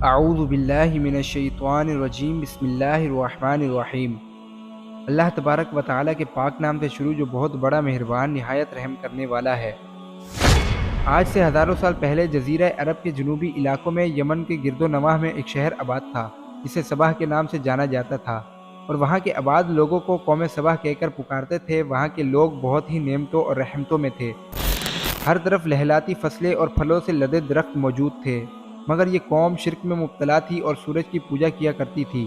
اعوذ باللہ من الشیطان الرجیم بسم اللہ الرحمن الرحیم۔ اللہ تبارک و تعالیٰ کے پاک نام سے شروع جو بہت بڑا مہربان نہایت رحم کرنے والا ہے۔ آج سے ہزاروں سال پہلے جزیرہ عرب کے جنوبی علاقوں میں یمن کے گرد و نواح میں ایک شہر آباد تھا جسے سبا کے نام سے جانا جاتا تھا، اور وہاں کے آباد لوگوں کو قوم سبا کہہ کر پکارتے تھے۔ وہاں کے لوگ بہت ہی نعمتوں اور رحمتوں میں تھے، ہر طرف لہلاتی فصلیں اور پھلوں سے لدے درخت موجود تھے، مگر یہ قوم شرک میں مبتلا تھی اور سورج کی پوجا کیا کرتی تھی۔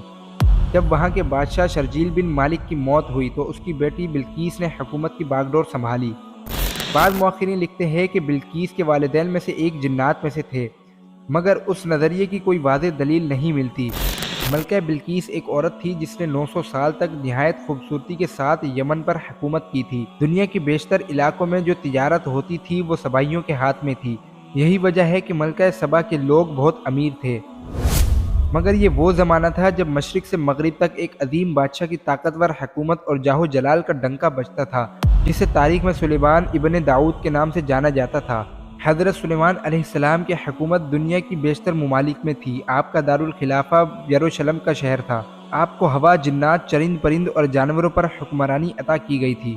جب وہاں کے بادشاہ شرجیل بن مالک کی موت ہوئی تو اس کی بیٹی بلقیس نے حکومت کی باغ ڈور سنبھالی۔ بعض مؤرخین لکھتے ہیں کہ بلقیس کے والدین میں سے ایک جنات میں سے تھے، مگر اس نظریے کی کوئی واضح دلیل نہیں ملتی۔ ملکہ بلقیس ایک عورت تھی جس نے 900 سال تک نہایت خوبصورتی کے ساتھ یمن پر حکومت کی تھی۔ دنیا کے بیشتر علاقوں میں جو تجارت ہوتی تھی وہ سبائیوں کے ہاتھ میں تھی۔ یہی وجہ ہے کہ ملکہ سبا کے لوگ بہت امیر تھے، مگر یہ وہ زمانہ تھا جب مشرق سے مغرب تک ایک عظیم بادشاہ کی طاقتور حکومت اور جاہ و جلال کا ڈنکا بجتا تھا، جسے تاریخ میں سلیمان ابن داؤد کے نام سے جانا جاتا تھا۔ حضرت سلیمان علیہ السلام کی حکومت دنیا کی بیشتر ممالک میں تھی۔ آپ کا دارالخلافہ یروشلم کا شہر تھا۔ آپ کو ہوا، جنات، چرند پرند اور جانوروں پر حکمرانی عطا کی گئی تھی۔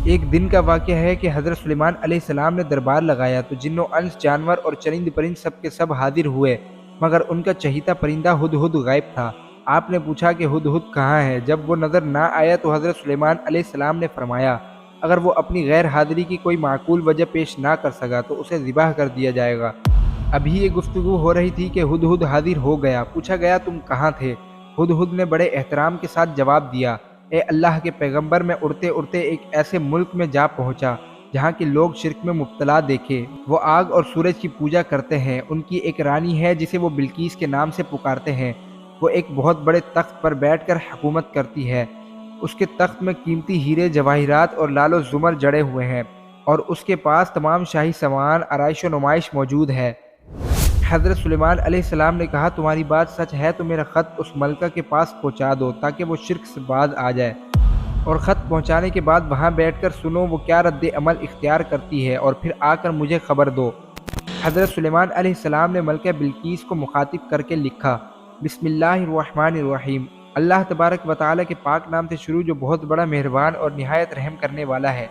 ایک دن کا واقعہ ہے کہ حضرت سلیمان علیہ السلام نے دربار لگایا تو جن و انس، جانور اور چرند پرند سب کے سب حاضر ہوئے، مگر ان کا چہیتا پرندہ ہدہد غائب تھا۔ آپ نے پوچھا کہ ہدہد کہاں ہے؟ جب وہ نظر نہ آیا تو حضرت سلیمان علیہ السلام نے فرمایا، اگر وہ اپنی غیر حاضری کی کوئی معقول وجہ پیش نہ کر سکا تو اسے ذبح کر دیا جائے گا۔ ابھی یہ گفتگو ہو رہی تھی کہ ہدہد حاضر ہو گیا۔ پوچھا گیا، تم کہاں تھے؟ ہدہد نے بڑے احترام کے ساتھ جواب دیا، اے اللہ کے پیغمبر، میں اڑتے اڑتے ایک ایسے ملک میں جا پہنچا جہاں کے لوگ شرک میں مبتلا دیکھے۔ وہ آگ اور سورج کی پوجا کرتے ہیں۔ ان کی ایک رانی ہے جسے وہ بلقیس کے نام سے پکارتے ہیں۔ وہ ایک بہت بڑے تخت پر بیٹھ کر حکومت کرتی ہے۔ اس کے تخت میں قیمتی ہیرے، جواہرات اور لال و زمر جڑے ہوئے ہیں، اور اس کے پاس تمام شاہی سامان، آرائش و نمائش موجود ہے۔ حضرت سلیمان علیہ السلام نے کہا، تمہاری بات سچ ہے تو میرا خط اس ملکہ کے پاس پہنچا دو تاکہ وہ شرک سے باز آ جائے، اور خط پہنچانے کے بعد وہاں بیٹھ کر سنو وہ کیا رد عمل اختیار کرتی ہے، اور پھر آ کر مجھے خبر دو۔ حضرت سلیمان علیہ السلام نے ملکہ بلقیس کو مخاطب کر کے لکھا، بسم اللہ الرحمن الرحیم۔ اللہ تبارک و تعالیٰ کے پاک نام سے شروع جو بہت بڑا مہربان اور نہایت رحم کرنے والا ہے۔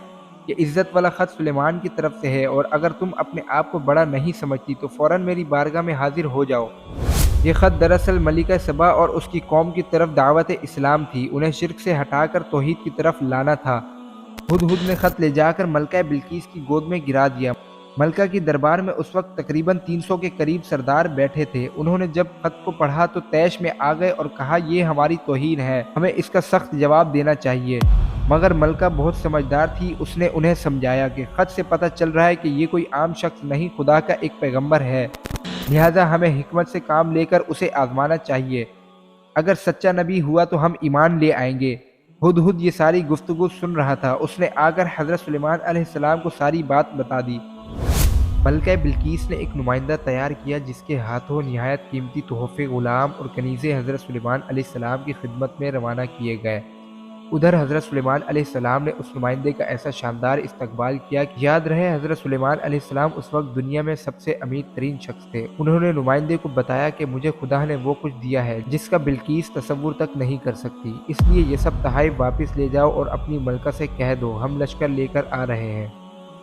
یہ عزت والا خط سلیمان کی طرف سے ہے، اور اگر تم اپنے آپ کو بڑا نہیں سمجھتی تو فوراً میری بارگاہ میں حاضر ہو جاؤ۔ یہ خط دراصل ملکہ سبا اور اس کی قوم کی طرف دعوت اسلام تھی، انہیں شرک سے ہٹا کر توحید کی طرف لانا تھا۔ ہدہد نے خط لے جا کر ملکہ بلقیس کی گود میں گرا دیا۔ ملکہ کی دربار میں اس وقت تقریباً 300 کے قریب سردار بیٹھے تھے۔ انہوں نے جب خط کو پڑھا تو طیش میں آ گئے اور کہا، یہ ہماری توہین ہے، ہمیں اس کا سخت جواب دینا چاہیے۔ مگر ملکہ بہت سمجھدار تھی، اس نے انہیں سمجھایا کہ خط سے پتہ چل رہا ہے کہ یہ کوئی عام شخص نہیں، خدا کا ایک پیغمبر ہے، لہذا ہمیں حکمت سے کام لے کر اسے آزمانا چاہیے۔ اگر سچا نبی ہوا تو ہم ایمان لے آئیں گے۔ ہدہد یہ ساری گفتگو سن رہا تھا۔ اس نے آ کر حضرت سلیمان علیہ السلام کو ساری بات بتا دی۔ ملکہ بلقیس نے ایک نمائندہ تیار کیا جس کے ہاتھوں نہایت قیمتی تحفے، غلام اور کنیزیں حضرت سلیمان علیہ السلام کی خدمت میں روانہ کیے گئے۔ ادھر حضرت سلیمان علیہ السلام نے اس نمائندے کا ایسا شاندار استقبال کیا کہ یاد رہے حضرت سلیمان علیہ السلام اس وقت دنیا میں سب سے امیر ترین شخص تھے۔ انہوں نے نمائندے کو بتایا کہ مجھے خدا نے وہ کچھ دیا ہے جس کا بلقیس تصور تک نہیں کر سکتی، اس لیے یہ سب تحائف واپس لے جاؤ اور اپنی ملکہ سے کہہ دو ہم لشکر لے کر آ رہے ہیں۔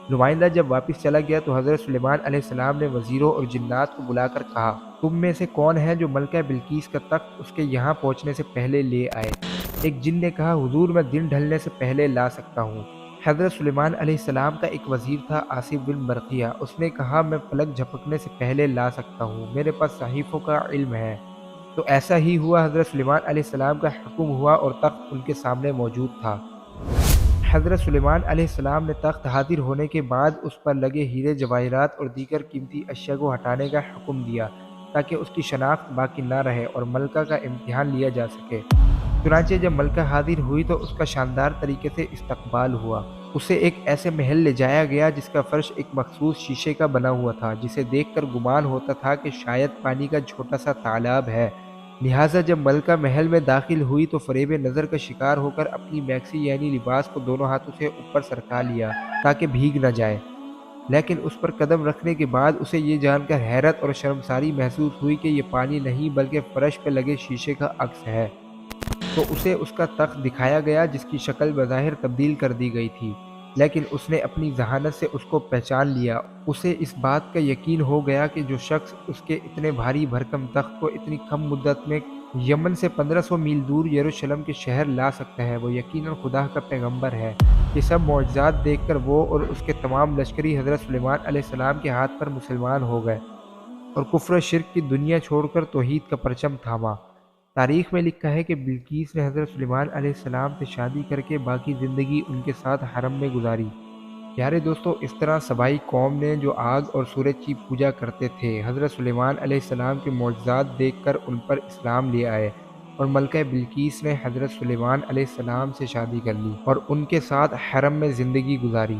نمائندہ جب واپس چلا گیا تو حضرت سلیمان علیہ السلام نے وزیروں اور جنات کو بلا کر کہا، تم میں سے کون ہے جو ملکہ بلقیس کا تخت اس کے یہاں پہنچنے سے پہلے لے آئے؟ ایک جن نے کہا، حضور میں دن ڈھلنے سے پہلے لا سکتا ہوں۔ حضرت سلیمان علیہ السلام کا ایک وزیر تھا، آصف بن برقیہ، اس نے کہا، میں فلک جھپکنے سے پہلے لا سکتا ہوں، میرے پاس صحیفوں کا علم ہے۔ تو ایسا ہی ہوا، حضرت سلیمان علیہ السلام کا حکم ہوا اور تخت ان کے سامنے موجود تھا۔ حضرت سلیمان علیہ السلام نے تخت حاضر ہونے کے بعد اس پر لگے ہیرے، جواہرات اور دیگر قیمتی اشیاء کو ہٹانے کا حکم دیا تاکہ اس کی شناخت باقی نہ رہے اور ملکہ کا امتحان لیا جا سکے۔ چنانچہ جب ملکہ حاضر ہوئی تو اس کا شاندار طریقے سے استقبال ہوا۔ اسے ایک ایسے محل لے جایا گیا جس کا فرش ایک مخصوص شیشے کا بنا ہوا تھا، جسے دیکھ کر گمان ہوتا تھا کہ شاید پانی کا چھوٹا سا تالاب ہے۔ لہٰذا جب ملکہ محل میں داخل ہوئی تو فریب نظر کا شکار ہو کر اپنی میکسی یعنی لباس کو دونوں ہاتھوں سے اوپر سرکا لیا تاکہ بھیگ نہ جائے۔ لیکن اس پر قدم رکھنے کے بعد اسے یہ جان کر حیرت اور شرمساری محسوس ہوئی کہ یہ پانی نہیں بلکہ فرش پہ لگے شیشے کا عکس ہے۔ تو اسے اس کا تخت دکھایا گیا جس کی شکل بظاہر تبدیل کر دی گئی تھی، لیکن اس نے اپنی ذہانت سے اس کو پہچان لیا۔ اسے اس بات کا یقین ہو گیا کہ جو شخص اس کے اتنے بھاری بھرکم تخت کو اتنی کم مدت میں یمن سے 1500 میل دور یروشلم کے شہر لا سکتا ہے، وہ یقیناً خدا کا پیغمبر ہے۔ یہ سب معجزات دیکھ کر وہ اور اس کے تمام لشکری حضرت سلیمان علیہ السلام کے ہاتھ پر مسلمان ہو گئے اور کفر و شرک کی دنیا چھوڑ کر توحید کا پرچم تھاما۔ تاریخ میں لکھا ہے کہ بلقیس نے حضرت سلیمان علیہ السلام سے شادی کر کے باقی زندگی ان کے ساتھ حرم میں گزاری۔ پیارے دوستو، اس طرح سبائی قوم نے جو آگ اور سورج کی پوجا کرتے تھے، حضرت سلیمان علیہ السلام کے معجزات دیکھ کر ان پر اسلام لے آئے، اور ملکہ بلقیس نے حضرت سلیمان علیہ السلام سے شادی کر لی اور ان کے ساتھ حرم میں زندگی گزاری۔